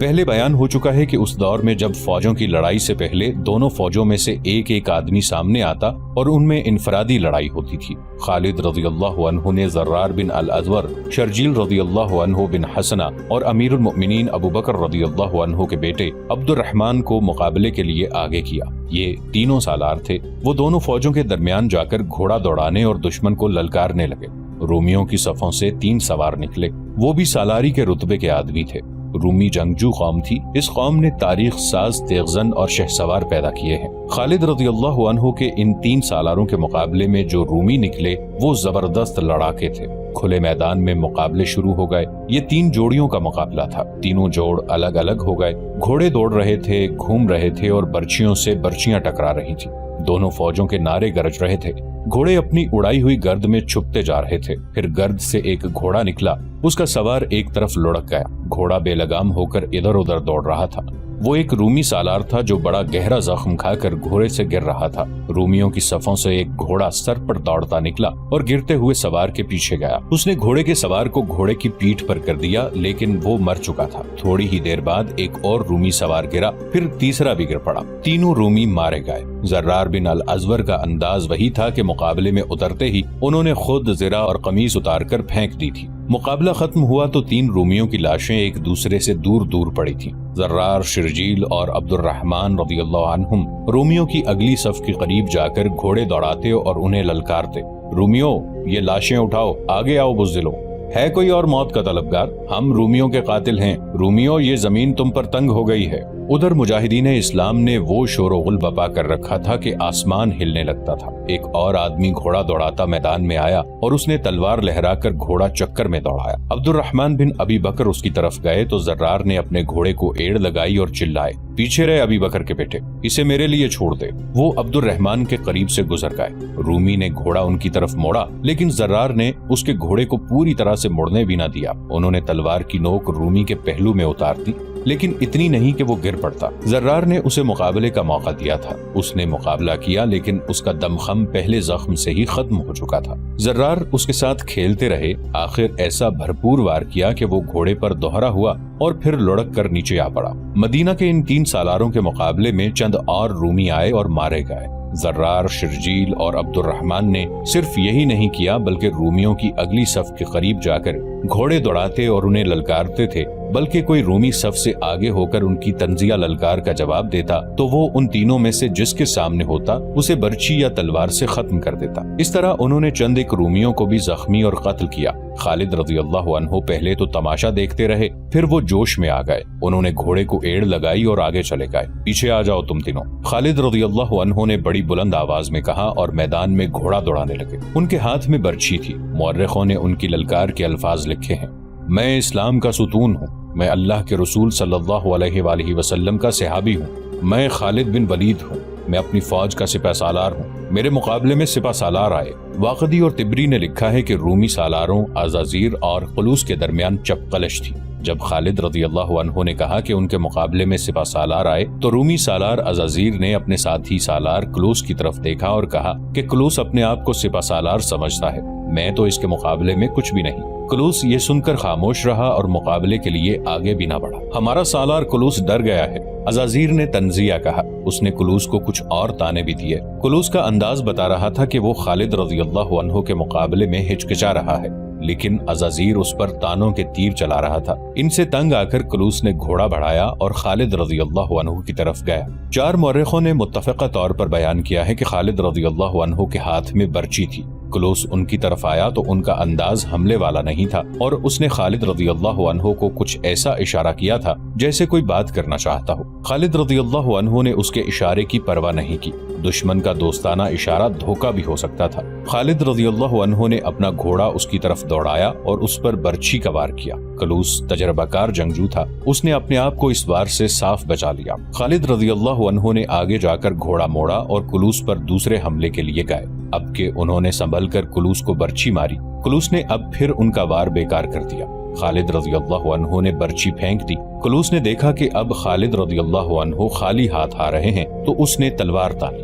پہلے بیان ہو چکا ہے کہ اس دور میں جب فوجوں کی لڑائی سے پہلے دونوں فوجوں میں سے ایک ایک آدمی سامنے آتا اور ان میں انفرادی لڑائی ہوتی تھی۔ خالد رضی اللہ عنہ نے زرار بن الازور، شرجیل رضی اللہ عنہ بن حسنہ اور امیر المؤمنین ابو بکر رضی اللہ عنہ کے بیٹے عبد الرحمن کو مقابلے کے لیے آگے کیا۔ یہ تینوں سالار تھے۔ وہ دونوں فوجوں کے درمیان جا کر گھوڑا دوڑانے اور دشمن کو للکارنے لگے۔ رومیوں کی صفوں سے 3 سوار نکلے، وہ بھی سالاری کے رتبے کے آدمی تھے۔ رومی جنگجو قوم تھی۔ اس قوم نے تاریخ ساز تیغزن اور شہسوار پیدا کیے ہیں۔ خالد رضی اللہ عنہ کے ان 3 سالاروں کے مقابلے میں جو رومی نکلے وہ زبردست لڑاکے تھے۔ کھلے میدان میں مقابلے شروع ہو گئے۔ یہ 3 جوڑیوں کا مقابلہ تھا۔ تینوں جوڑ الگ الگ ہو گئے۔ گھوڑے دوڑ رہے تھے، گھوم رہے تھے اور برچیوں سے برچیاں ٹکرا رہی تھی۔ دونوں فوجوں کے نعرے گرج رہے تھے۔ گھوڑے اپنی اڑائی ہوئی گرد میں چھپتے جا رہے تھے۔ پھر گرد سے ایک گھوڑا نکلا، اس کا سوار ایک طرف لڑک گیا۔ گھوڑا بے لگام ہو کر ادھر ادھر دوڑ رہا تھا۔ وہ ایک رومی سالار تھا جو بڑا گہرا زخم کھا کر گھوڑے سے گر رہا تھا۔ رومیوں کی صفوں سے ایک گھوڑا سر پر دوڑتا نکلا اور گرتے ہوئے سوار کے پیچھے گیا۔ اس نے گھوڑے کے سوار کو گھوڑے کی پیٹھ پر کر دیا، لیکن وہ مر چکا تھا۔ تھوڑی ہی دیر بعد ایک اور رومی سوار گرا، پھر تیسرا بھی گر پڑا۔ تینوں رومی مارے گئے۔ زرار بن الازور کا انداز وہی تھا کہ مقابلے میں اترتے ہی انہوں نے خود زرہ اور قمیص اتار کر پھینک دی تھی۔ مقابلہ ختم ہوا تو 3 رومیوں کی لاشیں ایک دوسرے سے دور دور پڑی تھیں۔ زرار، شرجیل اور عبد الرحمن رضی اللہ عنہم رومیوں کی اگلی صف کے قریب جا کر گھوڑے دوڑاتے اور انہیں للکارتے، رومیوں یہ لاشیں اٹھاؤ، آگے آؤ بزدلو، ہے کوئی اور موت کا طلبگار؟ ہم رومیوں کے قاتل ہیں، رومیوں یہ زمین تم پر تنگ ہو گئی ہے۔ ادھر مجاہدین اسلام نے وہ شور و غل بپا کر رکھا تھا کہ آسمان ہلنے لگتا تھا۔ ایک اور آدمی گھوڑا دوڑاتا میدان میں آیا اور اس نے تلوار لہرا کر گھوڑا چکر میں دوڑایا۔ عبد الرحمن بن ابی بکر اس کی طرف گئے تو زرار نے اپنے گھوڑے کو ایڑ لگائی اور چلائے، پیچھے رہے ابی بکر کے بیٹے، اسے میرے لیے چھوڑ دے۔ وہ عبد الرحمن کے قریب سے گزر گئے۔ رومی نے گھوڑا ان کی طرف موڑا، لیکن زرار نے اس کے گھوڑے کو پوری طرح سے مڑنے بھی نہ دیا۔ انہوں نے تلوار کی نوک رومی کے پہلو میں اتار دی، لیکن اتنی نہیں کہ وہ گر پڑتا۔ زرار نے اسے مقابلے کا موقع دیا تھا۔ اس نے مقابلہ کیا، لیکن اس کا دمخم پہلے زخم سے ہی ختم ہو چکا تھا۔ زرار اس کے ساتھ کھیلتے رہے، آخر ایسا بھرپور وار کیا کہ وہ گھوڑے پر دوہرا ہوا اور پھر لڑک کر نیچے آ پڑا۔ مدینہ کے ان 3 سالاروں کے مقابلے میں چند اور رومی آئے اور مارے گئے۔ زرار، شرجیل اور عبد الرحمن نے صرف یہی نہیں کیا بلکہ رومیوں کی اگلی صف کے قریب جا کر گھوڑے دوڑاتے اور انہیں للکارتے تھے، بلکہ کوئی رومی صف سے آگے ہو کر ان کی تنزیہ للکار کا جواب دیتا تو وہ ان تینوں میں سے جس کے سامنے ہوتا اسے برچی یا تلوار سے ختم کر دیتا۔ اس طرح انہوں نے چند ایک رومیوں کو بھی زخمی اور قتل کیا۔ خالد رضی اللہ عنہ پہلے تو تماشا دیکھتے رہے، پھر وہ جوش میں آ گئے۔ انہوں نے گھوڑے کو ایڑ لگائی اور آگے چلے گئے، پیچھے آ جاؤ تم تینوں۔ خالد رضی اللہ عنہ نے بڑی بلند آواز میں کہا اور میدان میں گھوڑا دوڑانے لگے۔ ان کے ہاتھ میں برچی تھی۔ مورخوں نے ان کی للکار کے الفاظ لکھے ہیں: میں اسلام کا ستون ہوں، میں اللہ کے رسول صلی اللہ علیہ وآلہ وسلم کا صحابی ہوں، میں خالد بن ولید ہوں، میں اپنی فوج کا سپہ سالار ہوں، میرے مقابلے میں سپہ سالار آئے۔ واقدی اور طبری نے لکھا ہے کہ رومی سالاروں عزازیر اور قلوس کے درمیان چپقلش تھی۔ جب خالد رضی اللہ عنہ نے کہا کہ ان کے مقابلے میں سپہ سالار آئے تو رومی سالار عزازیر نے اپنے ساتھی سالار قلوس کی طرف دیکھا اور کہا کہ قلوس اپنے آپ کو سپہ سالار سمجھتا ہے، میں تو اس کے مقابلے میں کچھ بھی نہیں۔ قلوس یہ سن کر خاموش رہا اور مقابلے کے لیے آگے بھی نہ بڑھا۔ ہمارا سالار قلوس ڈر گیا ہے، عزازیر نے تنزیہ کہا۔ اس نے قلوس کو کچھ اور تانے بھی دیے۔ قلوس کا انداز بتا رہا تھا کہ وہ خالد رضی اللہ عنہ کے مقابلے میں ہچکچا رہا ہے، لیکن عزازیر اس پر تانوں کے تیر چلا رہا تھا۔ ان سے تنگ آ کر قلوس نے گھوڑا بڑھایا اور خالد رضی اللہ عنہ کی طرف گیا۔ 4 مورخوں نے متفقہ طور پر بیان کیا ہے کہ خالد رضی اللہ عنہ کے ہاتھ میں برچی تھی۔ قلوس ان کی طرف آیا تو ان کا انداز حملے والا نہیں تھا اور اس نے خالد رضی اللہ عنہ کو کچھ ایسا اشارہ کیا تھا جیسے کوئی بات کرنا چاہتا ہو۔ خالد رضی اللہ عنہ نے اس کے اشارے کی پرواہ نہیں کی۔ دشمن کا دوستانہ اشارہ دھوکہ بھی ہو سکتا تھا۔ خالد رضی اللہ عنہ نے اپنا گھوڑا اس کی طرف دوڑایا اور اس پر برچھی کا وار کیا۔ قلوس تجربہ کار جنگجو تھا، اس نے اپنے آپ کو اس وار سے صاف بچا لیا۔ خالد رضی اللہ عنہ نے آگے جا کر گھوڑا موڑا اور قلوس پر دوسرے حملے کے لیے گئے۔ اب کہ انہوں نے سنبھل کر قلوس کو برچھی ماری، قلوس نے اب پھر ان کا وار بیکار کر دیا۔ خالد رضی اللہ عنہ نے برچھی پھینک دی۔ قلوس نے دیکھا کہ اب خالد رضی اللہ عنہ خالی ہاتھ آ رہے ہیں تو اس نے تلوار تانی۔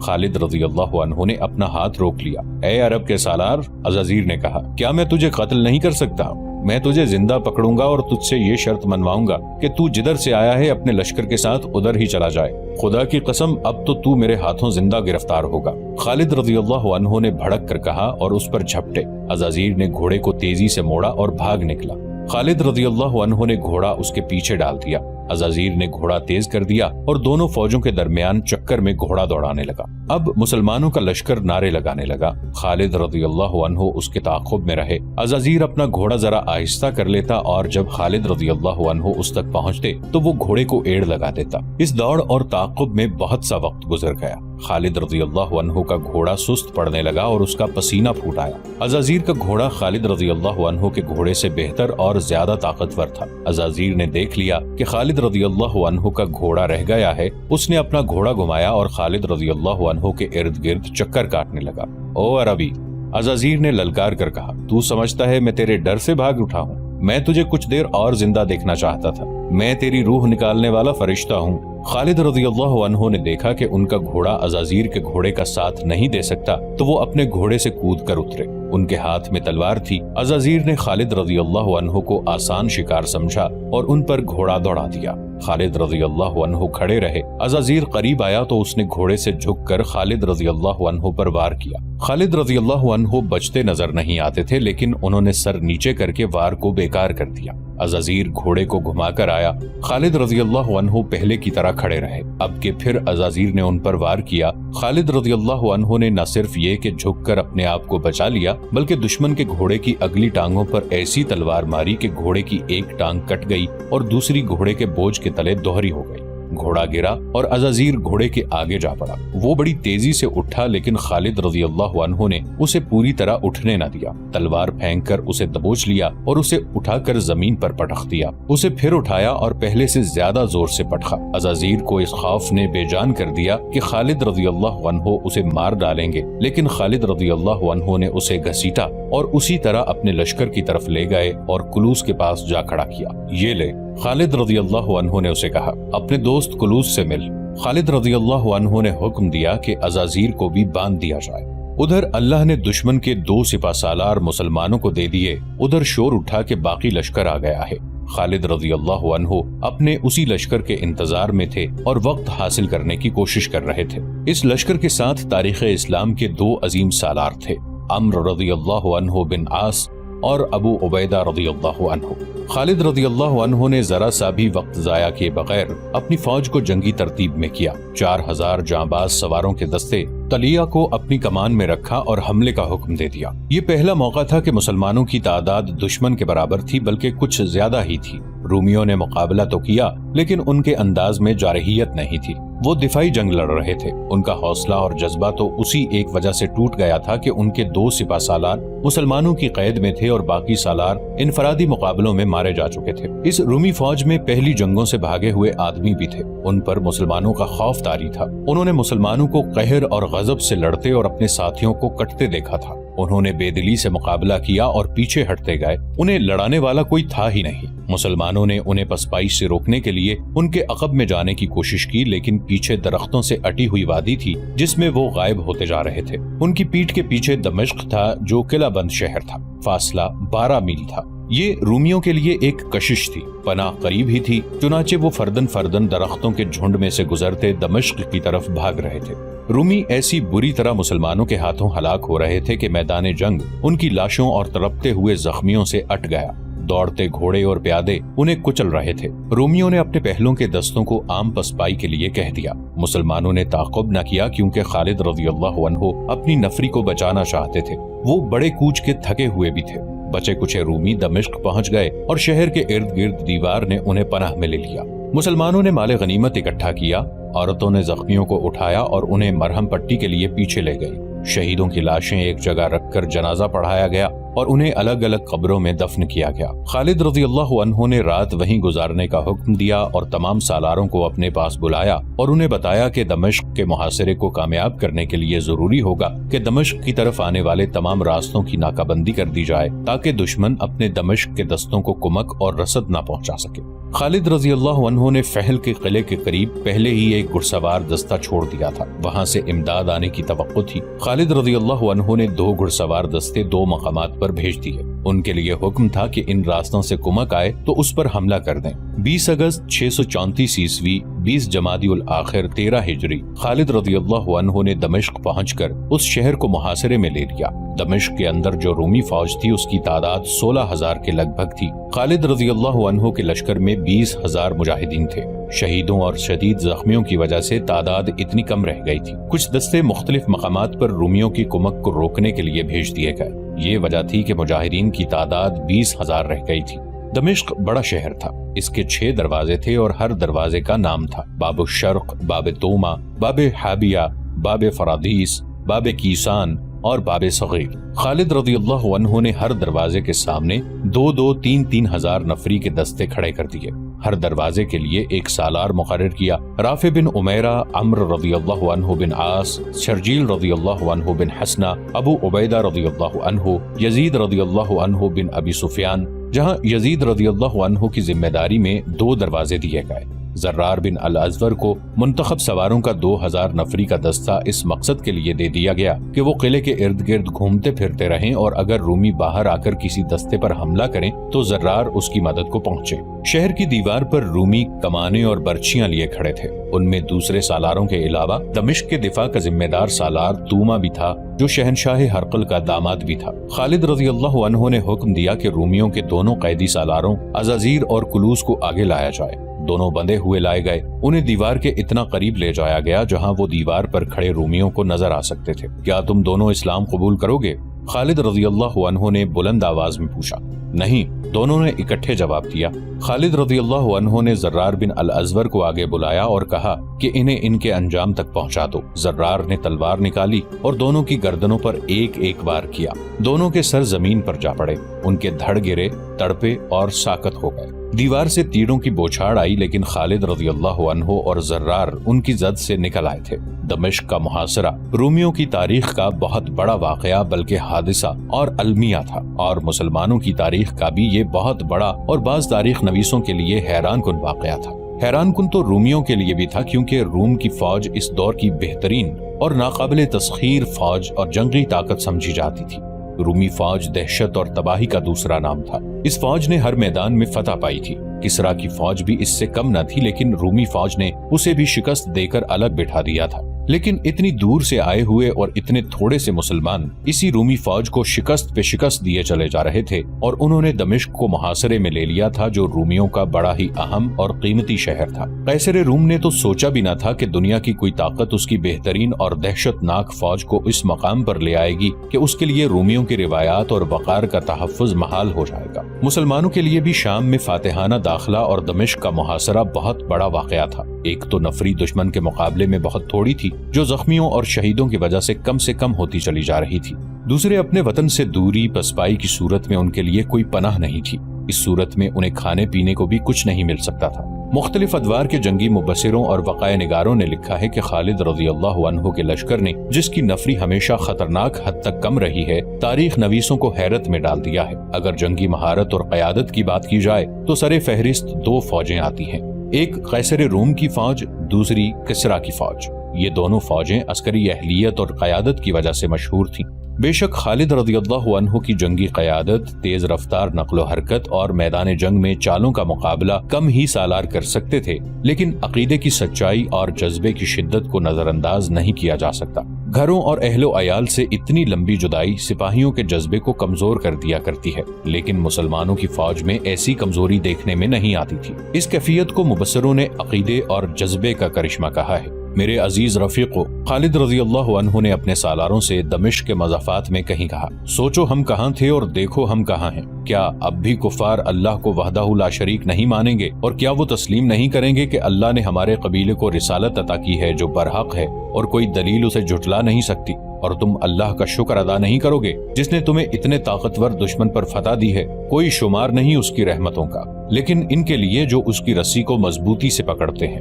خالد رضی اللہ عنہ نے اپنا ہاتھ روک لیا۔ اے عرب کے سالار، عزازیر نے کہا، کیا میں تجھے قتل نہیں کر سکتا؟ میں تجھے زندہ پکڑوں گا اور تجھ سے یہ شرط منواؤں گا کہ تو جدھر سے آیا ہے اپنے لشکر کے ساتھ ادھر ہی چلا جائے۔ خدا کی قسم اب تو میرے ہاتھوں زندہ گرفتار ہوگا۔ خالد رضی اللہ عنہ نے بھڑک کر کہا اور اس پر جھپٹے۔ عزازیر نے گھوڑے کو تیزی سے موڑا اور بھاگ نکلا۔ خالد رضی اللہ عنہ نے گھوڑا اس کے پیچھے ڈال دیا۔ عزازیر نے گھوڑا تیز کر دیا اور دونوں فوجوں کے درمیان چکر میں گھوڑا دوڑانے لگا۔ اب مسلمانوں کا لشکر نعرے لگانے لگا۔ خالد رضی اللہ عنہ اس کے تعاقب میں رہے۔ عزازیر اپنا گھوڑا ذرا آہستہ کر لیتا اور جب خالد رضی اللہ عنہ اس تک پہنچتے تو وہ گھوڑے کو ایڑ لگا دیتا۔ اس دوڑ اور تعاقب میں بہت سا وقت گزر گیا۔ خالد رضی اللہ عنہ کا گھوڑا سست پڑنے لگا اور اس کا پسینہ پھوٹ آیا۔ عزازیر کا گھوڑا خالد رضی اللہ عنہ کے گھوڑے سے بہتر اور زیادہ طاقتور تھا۔ عزازیر نے دیکھ لیا کہ خالد رضی اللہ عنہ کا گھوڑا رہ گیا ہے۔ اس نے اپنا گھوڑا گھمایا اور خالد رضی اللہ عنہ کے ارد گرد چکر کاٹنے لگا۔ او عربی، عزازیر نے للکار کر کہا، تو سمجھتا ہے میں تیرے ڈر سے بھاگ اٹھا ہوں؟ میں تجھے کچھ دیر اور زندہ دیکھنا چاہتا تھا۔ میں تیری روح نکالنے والا فرشتہ ہوں۔ خالد رضی اللہ عنہ نے دیکھا کہ ان کا گھوڑا عزازیر کے گھوڑے کا ساتھ نہیں دے سکتا تو وہ اپنے گھوڑے سے کود کر اترے۔ ان کے ہاتھ میں تلوار تھی۔ عزازیر نے خالد رضی اللہ عنہ کو آسان شکار سمجھا اور ان پر گھوڑا دوڑا دیا۔ خالد رضی اللہ عنہ کھڑے رہے۔ عزازیر قریب آیا تو اس نے گھوڑے سے جھک کر خالد رضی اللہ عنہ پر وار کیا۔ خالد رضی اللہ عنہ بچتے نظر نہیں آتے تھے لیکن انہوں نے سر نیچے کر کے وار کو بیکار کر دیا۔ عزازیر گھوڑے کو گھما کر آیا۔ خالد رضی اللہ عنہ پہلے کی طرح کھڑے رہے۔ اب کہ پھر عزازیر نے ان پر وار کیا، خالد رضی اللہ عنہ نے نہ صرف یہ کہ جھک کر اپنے آپ کو بچا لیا بلکہ دشمن کے گھوڑے کی اگلی ٹانگوں پر ایسی تلوار ماری کہ گھوڑے کی ایک ٹانگ کٹ گئی اور دوسری گھوڑے کے بوجھ کے تلے دوہری ہو گئی۔ گھوڑا گرا اور عزازیر گھوڑے کے آگے جا پڑا۔ وہ بڑی تیزی سے اٹھا لیکن خالد رضی اللہ عنہ نے اسے پوری طرح اٹھنے نہ دیا۔ تلوار پھینک کر اسے دبوچ لیا اور اسے اٹھا کر زمین پر پٹخ دیا۔ اسے پھر اٹھایا اور پہلے سے زیادہ زور سے پٹخا۔ عزازیر کو اس خوف نے بے جان کر دیا کہ خالد رضی اللہ عنہ اسے مار ڈالیں گے، لیکن خالد رضی اللہ عنہ نے اسے گھسیٹا اور اسی طرح اپنے لشکر کی طرف لے گئے اور کلوس کے پاس جا کھڑا کیا۔ یہ لے، خالد رضی اللہ عنہ نے اسے کہا، اپنے دوست کلوس سے مل۔ خالد رضی اللہ عنہ نے حکم دیا کہ عزازیر کو بھی باندھ دیا جائے۔ ادھر اللہ نے دشمن کے 2 سپہ سالار مسلمانوں کو دے دیے، ادھر شور اٹھا کہ باقی لشکر آ گیا ہے۔ خالد رضی اللہ عنہ اپنے اسی لشکر کے انتظار میں تھے اور وقت حاصل کرنے کی کوشش کر رہے تھے۔ اس لشکر کے ساتھ تاریخ اسلام کے 2 عظیم سالار تھے، عمرو رضی اللہ عنہ بن عاص اور ابو عبیدہ رضی اللہ عنہ۔ خالد رضی اللہ عنہ نے ذرا سا بھی وقت ضائع کیے بغیر اپنی فوج کو جنگی ترتیب میں کیا۔ 4000 جانباز سواروں کے دستے طلیہ کو اپنی کمان میں رکھا اور حملے کا حکم دے دیا۔ یہ پہلا موقع تھا کہ مسلمانوں کی تعداد دشمن کے برابر تھی بلکہ کچھ زیادہ ہی تھی۔ رومیوں نے مقابلہ تو کیا لیکن ان کے انداز میں جارحیت نہیں تھی۔ وہ دفاعی جنگ لڑ رہے تھے۔ ان کا حوصلہ اور جذبہ تو اسی ایک وجہ سے ٹوٹ گیا تھا کہ ان کے 2 سپہ سالار مسلمانوں کی قید میں تھے اور باقی سالار انفرادی مقابلوں میں مارے جا چکے تھے۔ اس رومی فوج میں پہلی جنگوں سے بھاگے ہوئے آدمی بھی تھے۔ ان پر مسلمانوں کا خوف طاری تھا۔ انہوں نے مسلمانوں کو قہر اور غضب سے لڑتے اور اپنے ساتھیوں کو کٹتے دیکھا تھا۔ انہوں نے بے دلی سے مقابلہ کیا اور پیچھے ہٹتے گئے۔ انہیں لڑانے والا کوئی تھا ہی نہیں۔ مسلمانوں نے انہیں پسپائش سے روکنے کے لیے ان کے عقب میں جانے کی کوشش کی لیکن پیچھے درختوں سے اٹی ہوئی وادی تھی جس میں وہ غائب ہوتے جا رہے تھے۔ ان کی پیٹھ کے پیچھے دمشق تھا جو قلعہ بند شہر تھا۔ فاصلہ 12 میل تھا۔ یہ رومیوں کے لیے ایک کشش تھی۔ پناہ قریب ہی تھی، چنانچہ وہ فردن فردن درختوں کے جھنڈ میں سے گزرتے دمشق کی طرف بھاگ رہے تھے۔ رومی ایسی بری طرح مسلمانوں کے ہاتھوں ہلاک ہو رہے تھے کہ میدان جنگ ان کی لاشوں اور تڑپتے ہوئے زخمیوں سے اٹ گیا۔ دوڑتے گھوڑے اور پیادے انہیں کچل رہے تھے۔ رومیوں نے اپنے پہلوں کے دستوں کو عام پسپائی کے لیے کہہ دیا۔ مسلمانوں نے تعاقب نہ کیا کیونکہ خالد رضی اللہ عنہ اپنی نفری کو بچانا چاہتے تھے۔ وہ بڑے کوچ کے تھکے ہوئے بھی تھے۔ بچے کچھ رومی دمشق پہنچ گئے اور شہر کے ارد گرد دیوار نے انہیں پناہ میں لے لیا۔ مسلمانوں نے مال غنیمت اکٹھا کیا۔ عورتوں نے زخمیوں کو اٹھایا اور انہیں مرہم پٹی کے لیے پیچھے لے گئی۔ شہیدوں کی لاشیں ایک جگہ رکھ کر جنازہ پڑھایا گیا اور انہیں الگ الگ قبروں میں دفن کیا گیا۔ خالد رضی اللہ عنہ نے رات وہیں گزارنے کا حکم دیا اور تمام سالاروں کو اپنے پاس بلایا اور انہیں بتایا کہ دمشق کے محاصرے کو کامیاب کرنے کے لیے ضروری ہوگا کہ دمشق کی طرف آنے والے تمام راستوں کی ناکہ بندی کر دی جائے تاکہ دشمن اپنے دمشق کے دستوں کو کمک اور رسد نہ پہنچا سکے۔ خالد رضی اللہ عنہ نے فہل کے قلعے کے قریب پہلے ہی ایک گھڑسوار دستہ چھوڑ دیا تھا، وہاں سے امداد آنے کی توقع تھی۔ خالد رضی اللہ عنہ نے 2 گھڑسوار دستے 2 مقامات پر بھیج دیے۔ ان کے لیے حکم تھا کہ ان راستوں سے کمک آئے تو اس پر حملہ کر دیں۔ 20 اگست 634 عیسوی 20 جمادی الاخر 13 ہجری خالد رضی اللہ عنہ نے دمشق پہنچ کر اس شہر کو محاصرے میں لے لیا۔ دمشق کے اندر جو رومی فوج تھی اس کی تعداد 16,000 کے لگ بھگ تھی۔ خالد رضی اللہ عنہ کے لشکر میں 20,000 مجاہدین تھے۔ شہیدوں اور شدید زخمیوں کی وجہ سے تعداد اتنی کم رہ گئی تھی۔ کچھ دستے مختلف مقامات پر رومیوں کی کمک کو روکنے کے لیے بھیج دیے گئے۔ یہ وجہ تھی کہ مجاہدین کی تعداد 20,000 رہ گئی تھی۔ دمشق بڑا شہر تھا، اس کے 6 دروازے تھے اور ہر دروازے کا نام تھا۔ باب الشرق، باب توما، باب حابیہ، باب فرادیس، باب کیسان اور باب صغیر۔ خالد رضی اللہ عنہ نے ہر دروازے کے سامنے 2-2، 3-3 ہزار نفری کے دستے کھڑے کر دیے۔ ہر دروازے کے لیے ایک سالار مقرر کیا۔ رافع بن عمیرہ، عمرو رضی اللہ عنہ بن عاص، شرجیل رضی اللہ عنہ بن حسنہ، ابو عبیدہ رضی اللہ عنہ، یزید رضی اللہ عنہ بن ابی سفیان، جہاں یزید رضی اللہ عنہ کی ذمہ داری میں 2 دروازے دیے گئے۔ زرار بن الازور کو منتخب سواروں کا 2000 نفری کا دستہ اس مقصد کے لیے دے دیا گیا کہ وہ قلعے کے ارد گرد گھومتے پھرتے رہیں اور اگر رومی باہر آ کر کسی دستے پر حملہ کریں تو زرار اس کی مدد کو پہنچے۔ شہر کی دیوار پر رومی کمانے اور برچیاں لیے کھڑے تھے۔ ان میں دوسرے سالاروں کے علاوہ دمشق کے دفاع کا ذمہ دار سالار توما بھی تھا، جو شہنشاہ ہرقل کا داماد بھی تھا۔ خالد رضی اللہ عنہ نے حکم دیا کہ رومیوں کے دونوں قیدی سالاروں عزازیر اور کلوس کو آگے لایا جائے۔ دونوں بندے ہوئے لائے گئے۔ انہیں دیوار کے اتنا قریب لے جایا گیا جہاں وہ دیوار پر کھڑے رومیوں کو نظر آ سکتے تھے۔ کیا تم دونوں اسلام قبول کرو گے؟ خالد رضی اللہ عنہ نے بلند آواز میں پوچھا۔ نہیں، دونوں نے اکٹھے جواب دیا۔ خالد رضی اللہ عنہ نے زرار بن الازور کو آگے بلایا اور کہا کہ انہیں ان کے انجام تک پہنچا دو۔ زرار نے تلوار نکالی اور دونوں کی گردنوں پر ایک ایک وار کیا۔ دونوں کے سر زمین پر جا پڑے، ان کے دھڑ گرے، تڑپے اور ساکت ہو گئے۔ دیوار سے تیروں کی بوچھاڑ آئی، لیکن خالد رضی اللہ عنہ اور زرار ان کی زد سے نکل آئے تھے۔ دمشق کا محاصرہ رومیوں کی تاریخ کا بہت بڑا واقعہ بلکہ حادثہ اور المیہ تھا، اور مسلمانوں کی تاریخ کا بھی یہ بہت بڑا اور بعض تاریخ نویسوں کے لیے حیران کن واقعہ تھا۔ حیران کن تو رومیوں کے لیے بھی تھا، کیونکہ روم کی فوج اس دور کی بہترین اور ناقابل تسخیر فوج اور جنگی طاقت سمجھی جاتی تھی۔ رومی فوج دہشت اور تباہی کا دوسرا نام تھا۔ اس فوج نے ہر میدان میں فتح پائی تھی۔ کسرا کی فوج بھی اس سے کم نہ تھی، لیکن رومی فوج نے اسے بھی شکست دے کر الگ بٹھا دیا تھا۔ لیکن اتنی دور سے آئے ہوئے اور اتنے تھوڑے سے مسلمان اسی رومی فوج کو شکست پہ شکست دیے چلے جا رہے تھے، اور انہوں نے دمشق کو محاصرے میں لے لیا تھا، جو رومیوں کا بڑا ہی اہم اور قیمتی شہر تھا۔ قیصر روم نے تو سوچا بھی نہ تھا کہ دنیا کی کوئی طاقت اس کی بہترین اور دہشت ناک فوج کو اس مقام پر لے آئے گی کہ اس کے لیے رومیوں کی روایات اور وقار کا تحفظ محال ہو جائے گا۔ مسلمانوں کے لیے بھی شام میں فاتحانہ داخلہ اور دمشق کا محاصرہ بہت بڑا واقعہ تھا۔ ایک تو نفری دشمن کے مقابلے میں بہت تھوڑی تھی، جو زخمیوں اور شہیدوں کی وجہ سے کم ہوتی چلی جا رہی تھی۔ دوسرے، اپنے وطن سے دوری پسپائی کی صورت میں ان کے لیے کوئی پناہ نہیں تھی۔ اس صورت میں انہیں کھانے پینے کو بھی کچھ نہیں مل سکتا تھا۔ مختلف ادوار کے جنگی مبصروں اور وقائع نگاروں نے لکھا ہے کہ خالد رضی اللہ عنہ کے لشکر نے، جس کی نفری ہمیشہ خطرناک حد تک کم رہی ہے، تاریخ نویسوں کو حیرت میں ڈال دیا ہے۔ اگر جنگی مہارت اور قیادت کی بات کی جائے تو سر فہرست 2 فوجیں آتی ہیں، ایک قیصر روم کی فوج، دوسری کسرا کی فوج۔ یہ دونوں فوجیں عسکری اہلیت اور قیادت کی وجہ سے مشہور تھیں۔ بے شک خالد رضی اللہ عنہ کی جنگی قیادت، تیز رفتار نقل و حرکت اور میدان جنگ میں چالوں کا مقابلہ کم ہی سالار کر سکتے تھے، لیکن عقیدے کی سچائی اور جذبے کی شدت کو نظر انداز نہیں کیا جا سکتا۔ گھروں اور اہل و عیال سے اتنی لمبی جدائی سپاہیوں کے جذبے کو کمزور کر دیا کرتی ہے، لیکن مسلمانوں کی فوج میں ایسی کمزوری دیکھنے میں نہیں آتی تھی۔ اس کیفیت کو مبصروں نے عقیدے اور جذبے کا کرشمہ کہا ہے۔ میرے عزیز رفیقو، خالد رضی اللہ عنہ نے اپنے سالاروں سے دمشق کے مضافات میں کہیں کہا، سوچو ہم کہاں تھے اور دیکھو ہم کہاں ہیں۔ کیا اب بھی کفار اللہ کو وحدہ لا شریک نہیں مانیں گے؟ اور کیا وہ تسلیم نہیں کریں گے کہ اللہ نے ہمارے قبیلے کو رسالت عطا کی ہے جو برحق ہے اور کوئی دلیل اسے جھٹلا نہیں سکتی؟ اور تم اللہ کا شکر ادا نہیں کرو گے جس نے تمہیں اتنے طاقتور دشمن پر فتح دی ہے؟ کوئی شمار نہیں اس کی رحمتوں کا، لیکن ان کے لیے جو اس کی رسی کو مضبوطی سے پکڑتے ہیں۔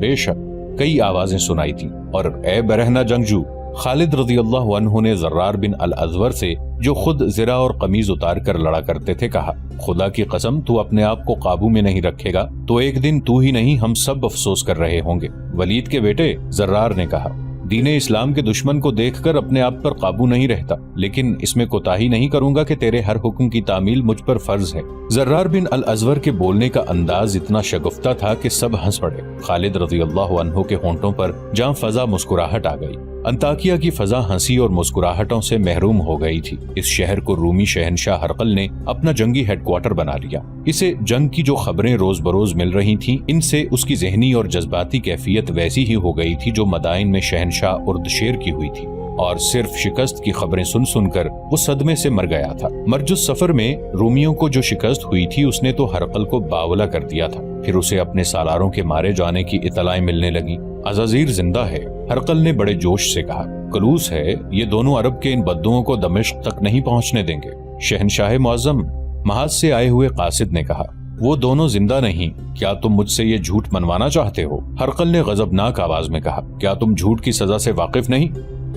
بے شک کئی آوازیں سنائی تھی، اور اے برہنہ جنگجو، خالد رضی اللہ عنہ نے زرار بن الازور سے جو خود زرہ اور قمیض اتار کر لڑا کرتے تھے کہا، خدا کی قسم تو اپنے آپ کو قابو میں نہیں رکھے گا تو ایک دن تو ہی نہیں ہم سب افسوس کر رہے ہوں گے۔ ولید کے بیٹے، زرار نے کہا، دین اسلام کے دشمن کو دیکھ کر اپنے آپ پر قابو نہیں رہتا، لیکن اس میں کوتاہی نہیں کروں گا کہ تیرے ہر حکم کی تعمیل مجھ پر فرض ہے۔ زرار بن الازور کے بولنے کا انداز اتنا شگفتہ تھا کہ سب ہنس پڑے۔ خالد رضی اللہ عنہ کے ہونٹوں پر جاں فضا مسکراہٹ آ گئی۔ انطاکیہ کی فضا ہنسی اور مسکراہٹوں سے محروم ہو گئی تھی۔ اس شہر کو رومی شہنشاہ ہرقل نے اپنا جنگی ہیڈ کوارٹر بنا لیا۔ اسے جنگ کی جو خبریں روز بروز مل رہی تھیں، ان سے اس کی ذہنی اور جذباتی کیفیت ویسی ہی ہو گئی تھی جو مدائن میں شہنشاہ اردشیر کی ہوئی تھی، اور صرف شکست کی خبریں سن سن کر وہ صدمے سے مر گیا تھا۔ مرج السفر میں رومیوں کو جو شکست ہوئی تھی اس نے تو ہرقل کو باولا کر دیا تھا۔ پھر اسے اپنے سالاروں کے مارے جانے کی اطلاعیں ملنے لگی۔ عزازیر زندہ ہے، ہرقل نے بڑے جوش سے کہا۔ کلوس ہے، یہ دونوں عرب کے ان بدوؤں کو دمشق تک نہیں پہنچنے دیں گے۔ شہنشاہ معظم، محاذ سے آئے ہوئے قاصد نے کہا، وہ دونوں زندہ نہیں، کیا تم مجھ سے یہ جھوٹ منوانا چاہتے ہو؟ ہرقل نے غضبناک آواز میں کہا، کیا تم جھوٹ کی سزا سے واقف نہیں؟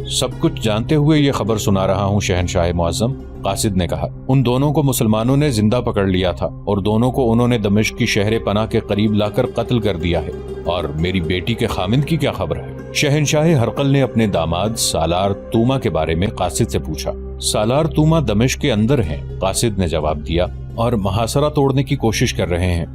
سب کچھ جانتے ہوئے یہ خبر سنا رہا ہوں شہنشاہ معظم، قاصد نے کہا۔ ان دونوں کو مسلمانوں نے زندہ پکڑ لیا تھا اور دونوں کو انہوں نے دمشق کی شہر پناہ کے قریب لا کر قتل کر دیا ہے۔ اور میری بیٹی کے خامند کی کیا خبر ہے؟ شہنشاہ ہرقل نے اپنے داماد سالار توما کے بارے میں قاصد سے پوچھا۔ سالار توما دمشق کے اندر ہیں، قاصد نے جواب دیا، اور محاصرہ توڑنے کی کوشش کر رہے ہیں۔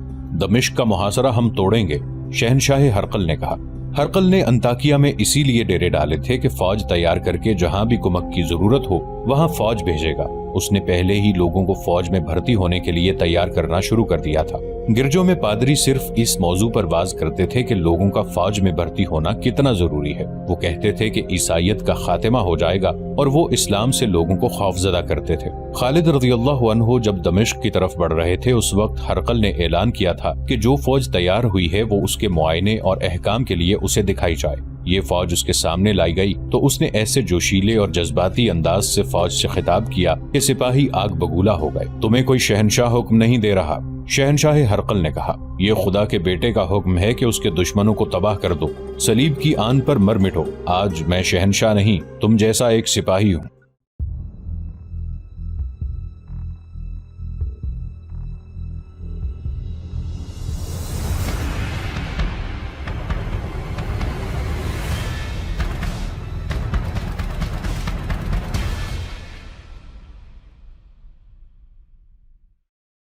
دمشق کا محاصرہ ہم توڑیں گے، شہنشاہ ہرقل نے کہا۔ ہرقل نے انطاکیہ میں اسی لیے ڈیرے ڈالے تھے کہ فوج تیار کر کے جہاں بھی کمک کی ضرورت ہو وہاں فوج بھیجے گا۔ اس نے پہلے ہی لوگوں کو فوج میں بھرتی ہونے کے لیے تیار کرنا شروع کر دیا تھا۔ گرجوں میں پادری صرف اس موضوع پر واز کرتے تھے کہ لوگوں کا فوج میں بھرتی ہونا کتنا ضروری ہے۔ وہ کہتے تھے کہ عیسائیت کا خاتمہ ہو جائے گا، اور وہ اسلام سے لوگوں کو خوفزدہ کرتے تھے۔ خالد رضی اللہ عنہ جب دمشق کی طرف بڑھ رہے تھے اس وقت ہرقل نے اعلان کیا تھا کہ جو فوج تیار ہوئی ہے وہ اس کے معائنے اور احکام کے لیے اسے دکھائی جائے۔ یہ فوج اس کے سامنے لائی گئی تو اس نے ایسے جوشیلے اور جذباتی انداز سے فوج سے خطاب کیا کہ سپاہی آگ بگولا ہو گئے۔ تمہیں کوئی شہنشاہ حکم نہیں دے رہا، شہنشاہ ہرقل نے کہا، یہ خدا کے بیٹے کا حکم ہے کہ اس کے دشمنوں کو تباہ کر دو، صلیب کی آن پر مر مٹو۔ آج میں شہنشاہ نہیں، تم جیسا ایک سپاہی ہوں۔